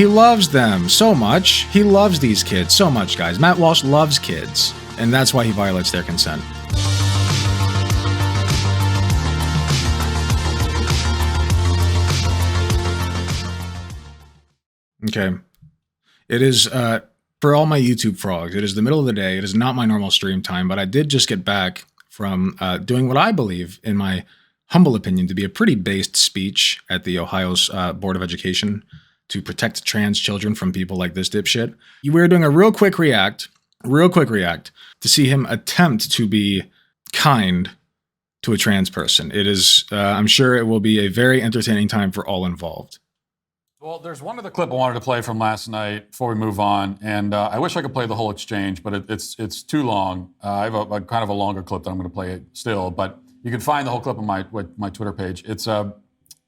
He loves them so much. He loves these kids so much, guys. Matt Walsh loves kids, and that's why he violates their consent. Okay. It is, for all my YouTube frogs, it is the middle of the day. It is not my normal stream time, but I did just get back from doing what I believe, in my humble opinion, to be a pretty based speech at the Ohio's Board of Education to protect trans children from people like this dipshit. We were doing a real quick react to see him attempt to be kind to a trans person. It is, I'm sure it will be a very entertaining time for all involved. Well, there's one other clip I wanted to play from last night before we move on, and I wish I could play the whole exchange, but it's too long. I have a kind of a longer clip that I'm going to play still, but you can find the whole clip on my Twitter page. It's during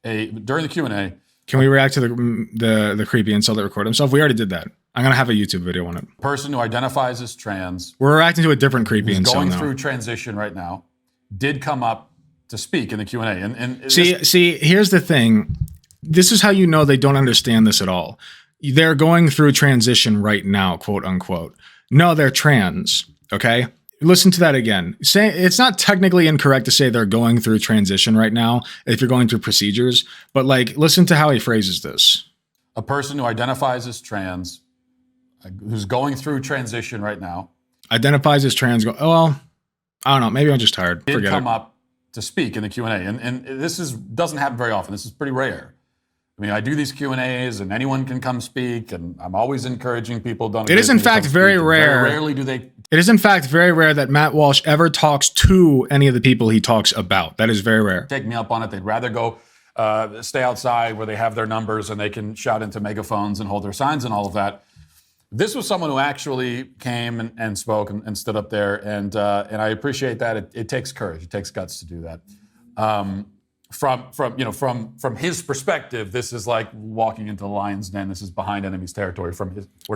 the Q&A. Can we react to the creepy incel that recorded himself? We already did that. I'm going to have a YouTube video on it. Person who identifies as trans. We're reacting to a different creepy incel going now. through transition right now. Did come up to speak in the Q&A. And see, here's the thing. This is how you know they don't understand this at all. They're going through transition right now, quote unquote. No, they're trans, okay? Listen to that again. Say it's not technically incorrect to say they're going through transition right now if you're going through procedures, but like, listen to how he phrases this. A person who identifies as trans, who's going through transition right now. Identifies as trans, oh, well, I don't know, maybe I'm just tired. Did come up to speak in the Q&A, and this doesn't happen very often. This is pretty rare. I mean, I do these Q&As, and anyone can come speak, and I'm always encouraging people. It is in fact very rare. Very rarely do they. It is in fact very rare that Matt Walsh ever talks to any of the people he talks about. That is very rare. Take me up on it. They'd rather go stay outside where they have their numbers and they can shout into megaphones and hold their signs and all of that. This was someone who actually came and spoke and stood up there, and I appreciate that. It takes courage. It takes guts to do that. From his perspective, this is like walking into the lion's den. This is behind enemy's territory.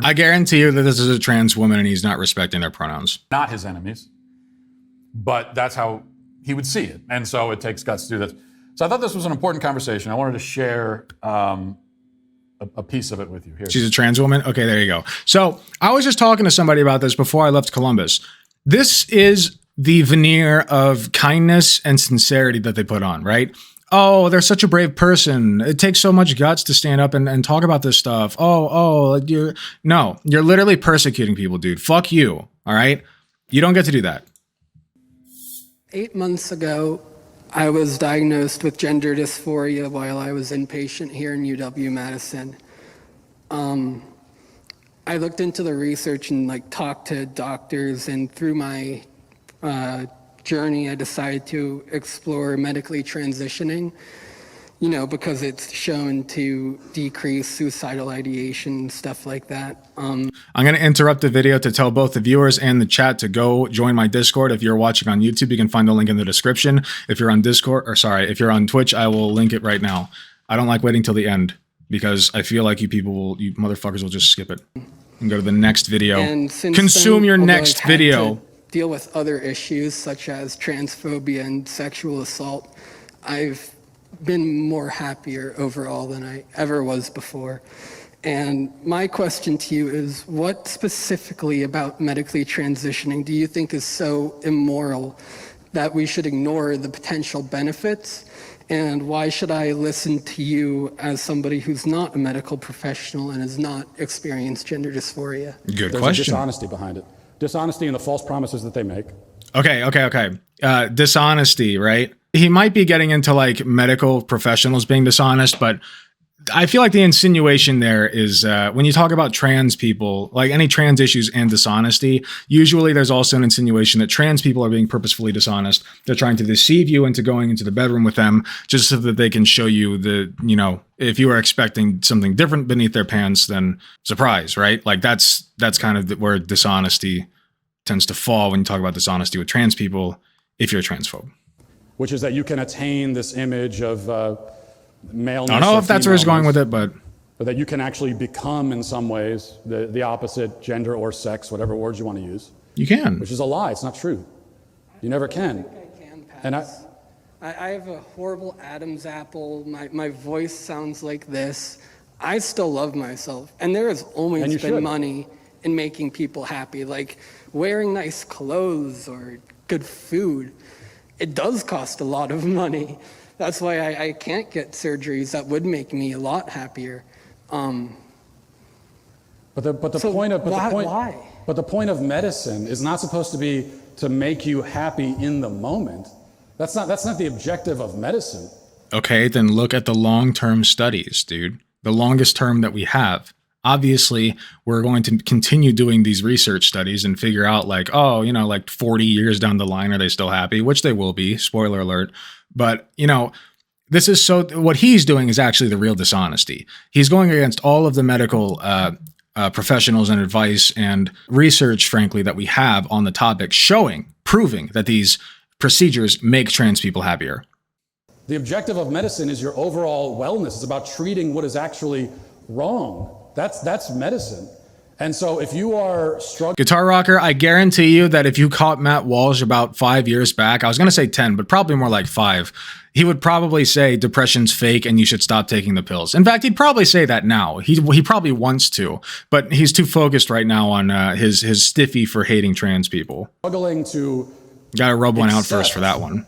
I guarantee you that this is a trans woman and he's not respecting their pronouns. Not his enemies, but that's how he would see it. And so it takes guts to do this. So I thought this was an important conversation. I wanted to share a piece of it with you here. She's a trans woman? Okay, there you go. So I was just talking to somebody about this before I left Columbus. This is the veneer of kindness and sincerity that they put on, right? Oh, they're such a brave person. It takes so much guts to stand up and talk about this stuff. You're literally persecuting people, dude. Fuck you, all right? You don't get to do that. 8 months ago, I was diagnosed with gender dysphoria while I was inpatient here in UW-Madison. I looked into the research and talked to doctors, and through my journey, I decided to explore medically transitioning, because it's shown to decrease suicidal ideation, stuff like that. I'm going to interrupt the video to tell both the viewers and the chat to go join my Discord. If you're watching on YouTube, you can find the link in the description. If you're on if you're on Twitch, I will link it right now. I don't like waiting till the end because I feel like you motherfuckers will just skip it and go to the next video. And consume your next video. Deal with other issues such as transphobia and sexual assault, I've been more happier overall than I ever was before. And my question to you is, what specifically about medically transitioning do you think is so immoral that we should ignore the potential benefits? And why should I listen to you as somebody who's not a medical professional and has not experienced gender dysphoria? Good There's question. a dishonesty behind it. Dishonesty in the false promises that they make. Okay. Dishonesty, right? He might be getting into medical professionals being dishonest, but I feel like the insinuation there is when you talk about trans people, like any trans issues and dishonesty, usually there's also an insinuation that trans people are being purposefully dishonest. They're trying to deceive you into going into the bedroom with them just so that they can show you if you were expecting something different beneath their pants, then surprise, right? That's kind of where dishonesty tends to fall when you talk about dishonesty with trans people if you're a transphobe. Which is that you can attain this image of maleness. I don't know if that's where he's going with it, but that you can actually become, in some ways, the opposite gender or sex, whatever words you want to use. You can. Which is a lie. It's not true. You never can. I think I can, Pat. And I have a horrible Adam's apple. My voice sounds like this. I still love myself, and there has And always you been should. money in making people happy, like wearing nice clothes or good food. It does cost a lot of money. That's why I can't get surgeries that would make me a lot happier. But the So point of why? But the point of medicine is not supposed to be to make you happy in the moment. That's not the objective of medicine. Okay, then look at the long-term studies, dude. The longest term that we have. Obviously, we're going to continue doing these research studies and figure out like, oh, you know, like 40 years down the line, are they still happy? Which they will be, spoiler alert. But, you know, this is what he's doing is actually the real dishonesty. He's going against all of the medical professionals and advice and research, frankly, that we have on the topic, proving that these procedures make trans people happier. The objective of medicine is your overall wellness. It's about treating what is actually wrong. That's medicine. And so if you are struggling... Guitar Rocker, I guarantee you that if you caught Matt Walsh about 5 years back, I was going to say 10, but probably more like 5, he would probably say depression's fake and you should stop taking the pills. In fact, he'd probably say that now. He probably wants to, but he's too focused right now on his stiffy for hating trans people. Struggling to... Got to rub one out first for that one.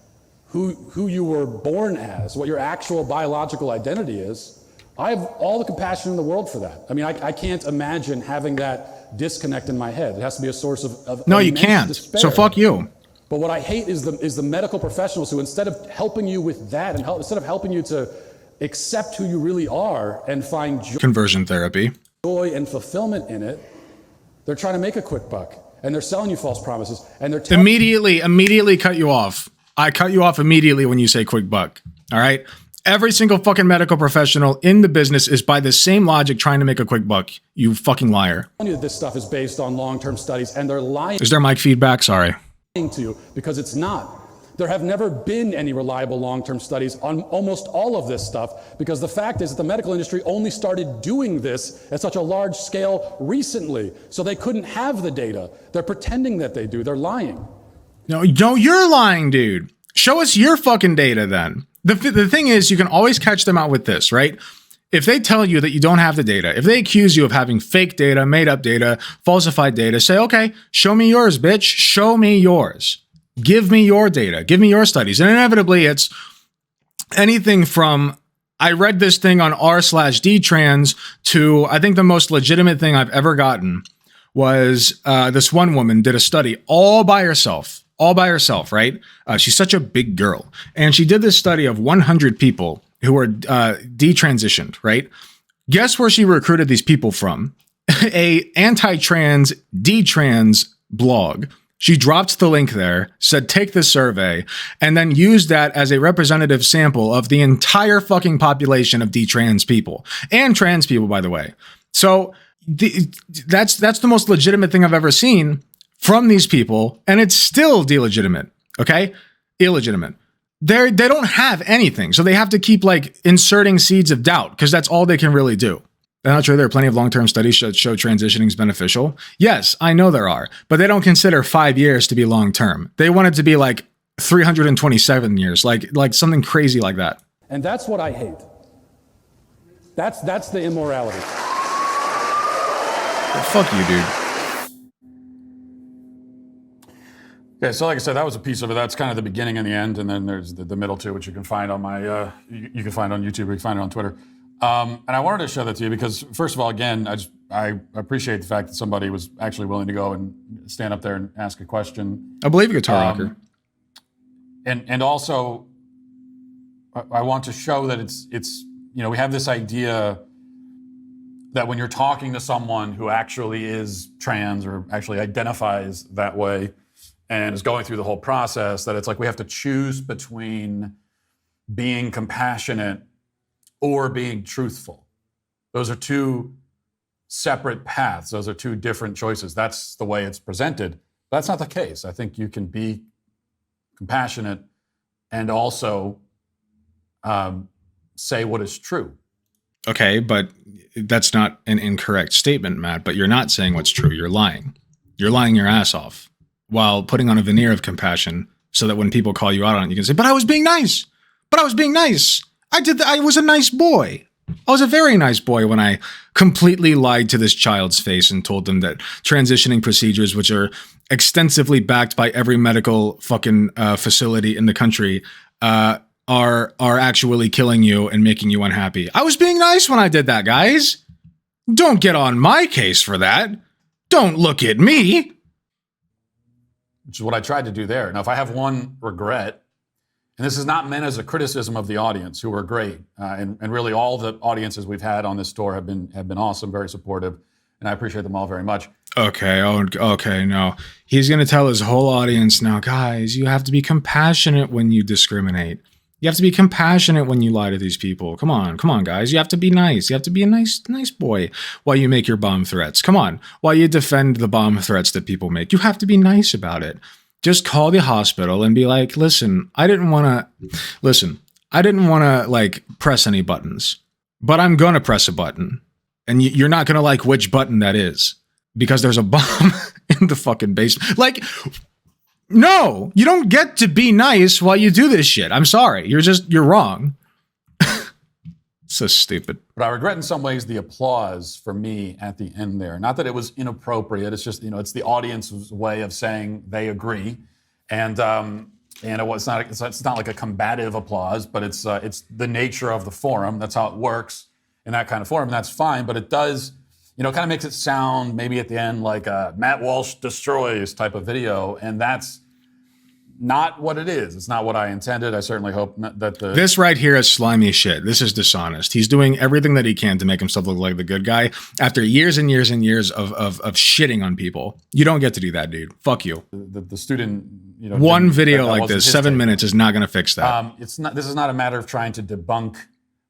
Who you were born as, what your actual biological identity is. I have all the compassion in the world for that. I mean, I can't imagine having that disconnect in my head. It has to be a source of no, you immense can't. despair. So fuck you. But what I hate is the medical professionals who, instead of helping you with that and instead of helping you to accept who you really are and find Conversion therapy. joy and fulfillment in it, they're trying to make a quick buck and they're selling you false promises and they're Immediately cut you off. I cut you off immediately when you say quick buck. All right. Every single fucking medical professional in the business is by the same logic trying to make a quick buck. You fucking liar. This stuff is based on long-term studies and they're lying Is there mic feedback? Sorry. to you because it's not. There have never been any reliable long-term studies on almost all of this stuff because the fact is that the medical industry only started doing this at such a large scale recently. So they couldn't have the data. They're pretending that they do. They're lying. No, you're lying, dude. Show us your fucking data then. The thing is, you can always catch them out with this, right? If they tell you that you don't have the data, if they accuse you of having fake data, made up data, falsified data, say, okay, show me yours, bitch. Show me yours. Give me your data. Give me your studies. And inevitably, it's anything from, I read this thing on r/dtrans to, I think the most legitimate thing I've ever gotten was this one woman did a study all by herself, right? She's such a big girl. And she did this study of 100 people who were detransitioned, right? Guess where she recruited these people from? A anti-trans, detrans blog. She dropped the link there, said, take this survey, and then used that as a representative sample of the entire fucking population of detrans people and trans people, by the way. So that's the most legitimate thing I've ever seen from these people, and it's still delegitimate, okay? Illegitimate. They don't have anything, so they have to keep like inserting seeds of doubt because that's all they can really do. I'm not sure there are plenty of long-term studies that show transitioning is beneficial. Yes, I know there are, but they don't consider 5 years to be long-term. They want it to be like 327 years, like something crazy like that. And that's what I hate. That's the immorality. Well, fuck you, dude. Okay, so like I said, that was a piece of it. That's kind of the beginning and the end, and then there's the middle too, which you can find on my, you can find on YouTube, or you can find it on Twitter. And I wanted to show that to you because, first of all, again, I appreciate the fact that somebody was actually willing to go and stand up there and ask a question. I believe Guitar Rocker. And also, I want to show that it's you know, we have this idea that when you're talking to someone who actually is trans or actually identifies that way and is going through the whole process, that it's like we have to choose between being compassionate or being truthful. Those are two separate paths. Those are two different choices. That's the way it's presented. But that's not the case. I think you can be compassionate and also say what is true. Okay, but that's not an incorrect statement, Matt, but you're not saying what's true. You're lying. You're lying your ass off while putting on a veneer of compassion so that when people call you out on it, you can say, but I was being nice. But I was being nice. I was a nice boy. I was a very nice boy when I completely lied to this child's face and told them that transitioning procedures, which are extensively backed by every medical fucking facility in the country, are actually killing you and making you unhappy. I was being nice when I did that, guys. Don't get on my case for that. Don't look at me. Which is what I tried to do there. Now, if I have one regret, and this is not meant as a criticism of the audience, who were great, and really all the audiences we've had on this tour have been awesome, very supportive, and I appreciate them all very much. Okay, no. He's going to tell his whole audience now, guys, you have to be compassionate when you discriminate. You have to be compassionate when you lie to these people. Come on, guys. You have to be nice. You have to be a nice boy while you make your bomb threats. Come on, while you defend the bomb threats that people make. You have to be nice about it. Just call the hospital and be like, listen, I didn't want to like press any buttons, but I'm going to press a button. And you're not going to like which button that is because there's a bomb in the fucking basement. Like, no, you don't get to be nice while you do this shit. I'm sorry. You're wrong. So stupid. But I regret in some ways the applause for me at the end there. Not that it was inappropriate. It's just, it's the audience's way of saying they agree. And it was it's not like a combative applause, but it's the nature of the forum. That's how it works in that kind of forum. And that's fine. But it does, kind of makes it sound maybe at the end like a Matt Walsh destroys type of video. And that's not what it is. It's not what I intended. I certainly hope that this right here is slimy shit. This is dishonest. He's doing everything that he can to make himself look like the good guy after years and years and years of shitting on people. You don't get to do that, dude. Fuck you. The student, one video like this, 7 minutes is not going to fix that. This is not a matter of trying to debunk.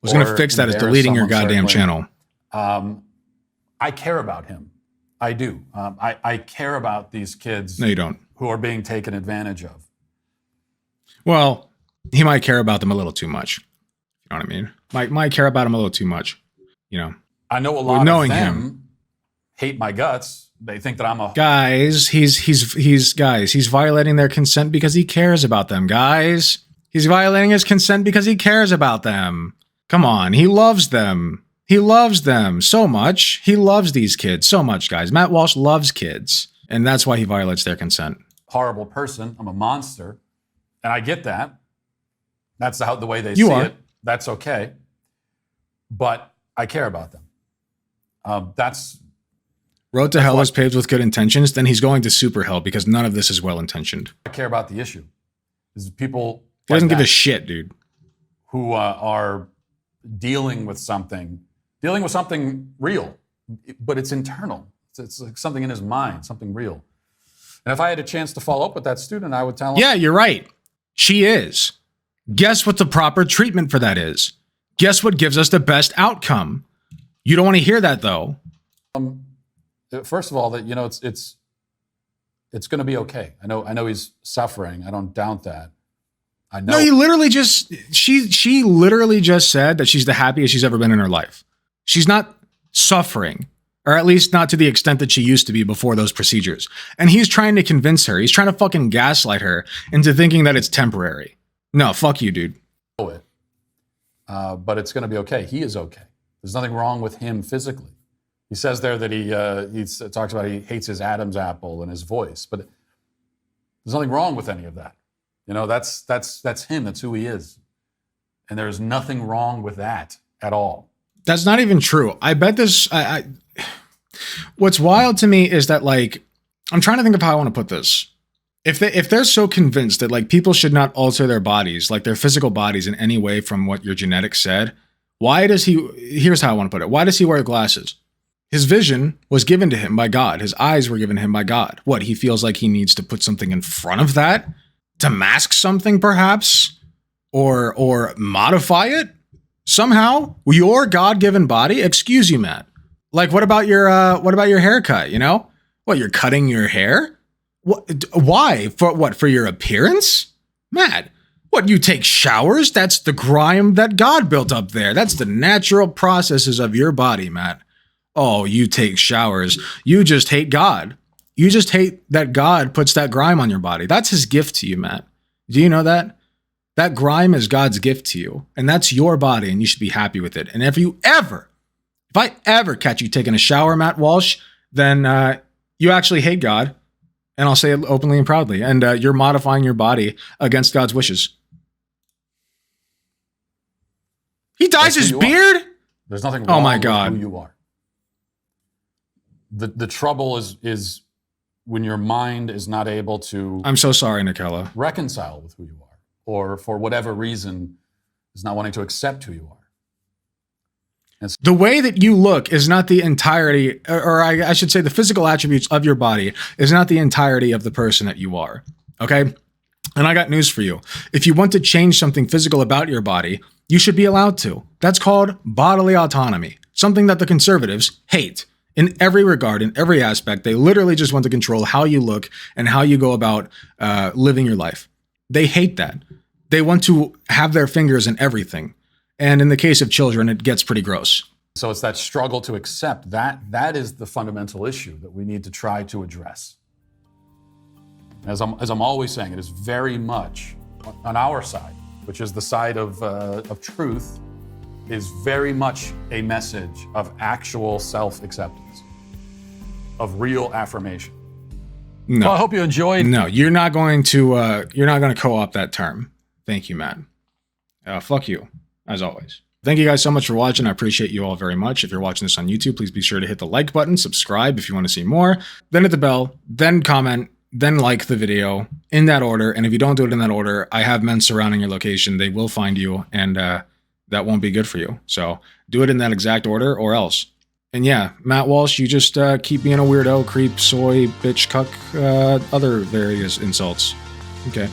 What's going to fix that is deleting your goddamn channel. I care about him. I do. I care about these kids. No, you don't. Who are being taken advantage of. Well, he might care about them a little too much. You know what I mean? Might care about him a little too much. I know a lot of them hate my guts. They think that I'm a guys. He's violating their consent because he cares about them. Guys, he's violating his consent because he cares about them. Come on, he loves them. He loves them so much. He loves these kids so much, guys. Matt Walsh loves kids, and that's why he violates their consent. Horrible person. I'm a monster. And I get that. That's the way they see it. That's okay. But I care about them. That's road to hell is paved with good intentions. Then he's going to super hell because none of this is well intentioned. I care about the issue. Is people he doesn't give a shit, dude. Who are dealing with something real, but it's internal. It's like something in his mind, something real. And if I had a chance to follow up with that student, I would tell him. Yeah, you're right. She is. Guess what the proper treatment for that is? Guess what gives us the best outcome? You don't want to hear that, though. First of all, that it's going to be okay. I know he's suffering. I don't doubt that. I know. No, you literally she literally just said that she's the happiest she's ever been in her life. She's not suffering. Or at least not to the extent that she used to be before those procedures. And he's trying to convince her. He's trying to fucking gaslight her into thinking that it's temporary. No, fuck you, dude. But it's going to be okay. He is okay. There's nothing wrong with him physically. He says there that he talks about he hates his Adam's apple and his voice. But there's nothing wrong with any of that. That's him. That's who he is. And there's nothing wrong with that at all. That's not even true. I bet this... What's wild to me is that, like, I'm trying to think of how I want to put this. If they're so convinced that, like, people should not alter their bodies, like their physical bodies in any way from what your genetics said, why does here's how I want to put it. Why does he wear glasses? His vision was given to him by God. His eyes were given to him by God. What, he feels like he needs to put something in front of that to mask something, perhaps? Or modify it? Somehow? Your God-given body? Excuse you, Matt. Like, what about your haircut? What, you're cutting your hair? What? Why? For what? For your appearance? Matt, what, you take showers? That's the grime that God built up there. That's the natural processes of your body, Matt. Oh, you take showers. You just hate God. You just hate that God puts that grime on your body. That's his gift to you, Matt. Do you know that? That grime is God's gift to you, and that's your body, and you should be happy with it. And if I ever catch you taking a shower, Matt Walsh, then you actually hate God, and I'll say it openly and proudly, and you're modifying your body against God's wishes. He dyes his beard? There's nothing wrong Oh my with God. who you are. The trouble is when your mind is not able to I'm so sorry, Nikela. reconcile with who you are, or for whatever reason is not wanting to accept who you are. The way that you look is not the entirety, or I should say the physical attributes of your body is not the entirety of the person that you are, okay? And I got news for you. If you want to change something physical about your body, you should be allowed to. That's called bodily autonomy, something that the conservatives hate in every regard, in every aspect. They literally just want to control how you look and how you go about living your life. They hate that. They want to have their fingers in everything. And in the case of children, it gets pretty gross. So it's that struggle to accept that is the fundamental issue that we need to try to address. As I'm always saying, it is very much on our side, which is the side of truth, is very much a message of actual self-acceptance, of real affirmation. No, Well, I hope you enjoyed. no, you're not going to co-opt that term. Thank you, Matt. Fuck you, as always. Thank you guys so much for watching. I appreciate you all very much. If you're watching this on YouTube, please be sure to hit the like button, subscribe if you want to see more, then hit the bell, then comment, then like the video in that order. And if you don't do it in that order, I have men surrounding your location. They will find you, and that won't be good for you. So do it in that exact order or else. And yeah, Matt Walsh, you just keep being a weirdo, creep, soy, bitch, cuck, other various insults. Okay.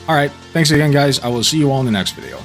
All right. Thanks again, guys. I will see you all in the next video.